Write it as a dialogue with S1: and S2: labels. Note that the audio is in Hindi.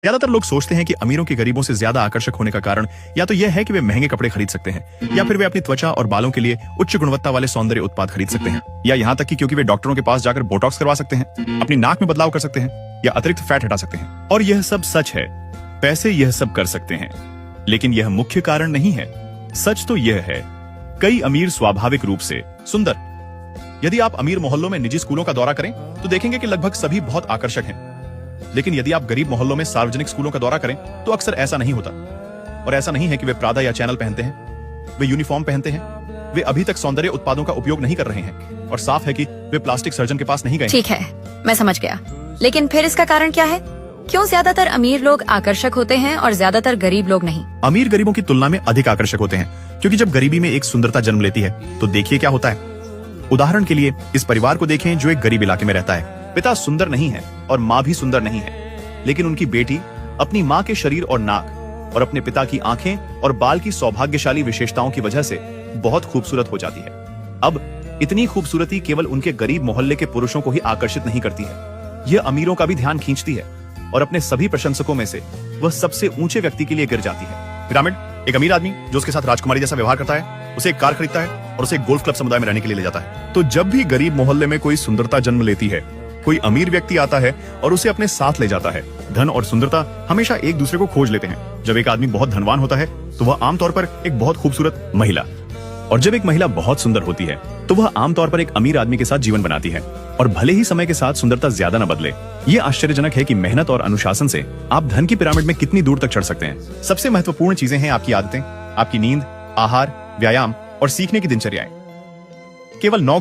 S1: ज्यादातर लोग सोचते हैं कि अमीरों के गरीबों से ज्यादा आकर्षक होने का कारण या तो यह है कि वे महंगे कपड़े खरीद सकते हैं या फिर वे अपनी त्वचा और बालों के लिए उच्च गुणवत्ता वाले सौंदर्य उत्पाद खरीद सकते हैं, या यहाँ तक कि क्योंकि वे डॉक्टरों के पास जाकर बोटॉक्स करवा सकते हैं, अपनी नाक में बदलाव कर सकते हैं या अतिरिक्त फैट हटा सकते हैं। और यह सब सच है, पैसे यह सब कर सकते हैं, लेकिन यह मुख्य कारण नहीं है। सच तो यह है, कई अमीर स्वाभाविक रूप से सुंदर। यदि आप अमीर मोहल्लों में निजी स्कूलों का दौरा करें तो देखेंगे कि लगभग सभी बहुत आकर्षक हैं, लेकिन यदि आप गरीब मोहल्लों में सार्वजनिक स्कूलों का दौरा करें तो अक्सर ऐसा नहीं होता। और ऐसा नहीं है कि वे प्रादा या चैनल पहनते हैं, वे यूनिफॉर्म पहनते हैं, वे अभी तक सौंदर्य उत्पादों का उपयोग नहीं कर रहे हैं, और साफ है कि वे प्लास्टिक सर्जन के पास नहीं गए।
S2: ठीक है, मैं समझ गया, लेकिन फिर इसका कारण क्या है? क्यों ज्यादातर अमीर लोग आकर्षक होते हैं और ज्यादातर गरीब लोग नहीं?
S1: अमीर गरीबों की तुलना में अधिक आकर्षक होते हैं, क्योंकि जब गरीबी में एक सुंदरता जन्म लेती है तो देखिए क्या होता है। उदाहरण के लिए इस परिवार को देखें जो एक गरीब इलाके में रहता है। पिता सुंदर नहीं है और माँ भी सुंदर नहीं है, लेकिन उनकी बेटी अपनी माँ के शरीर और नाक और अपने पिता की आंखें और बाल की सौभाग्यशाली विशेषताओं की वजह से बहुत खूबसूरत हो जाती है। अब इतनी खूबसूरती केवल उनके गरीब मोहल्ले के पुरुषों को ही आकर्षित नहीं करती है, यह अमीरों का भी ध्यान खींचती है, और अपने सभी प्रशंसकों में से वह सबसे ऊंचे व्यक्ति के लिए गिर जाती है। पिरामिड एक अमीर आदमी जो उसके साथ राजकुमारी जैसा व्यवहार करता है, उसे एक कार खरीदता है और उसे एक गोल्फ क्लब समुदाय में रहने के लिए ले जाता है। तो जब भी गरीब मोहल्ले में कोई सुंदरता जन्म लेती है, कोई अमीर व्यक्ति आता है और उसे अपने साथ ले जाता है। धन और सुंदरता हमेशा एक दूसरे को खोज लेते हैं। जब एक आदमी बहुत धनवान होता है तो वह आमतौर पर एक बहुत खूबसूरत महिला, और जब एक महिला बहुत सुंदर होती है तो वह आमतौर पर एक अमीर आदमी के साथ जीवन बनाती है। और भले ही समय के साथ सुंदरता ज्यादा न बदले, ये आश्चर्यजनक है कि मेहनत और अनुशासन से आप धन की पिरामिड में कितनी दूर तक चढ़ सकते हैं। सबसे महत्वपूर्ण चीजें हैं आपकी आदतें, आपकी नींद, आहार, व्यायाम और सीखने की दिनचर्याएं। केवल 9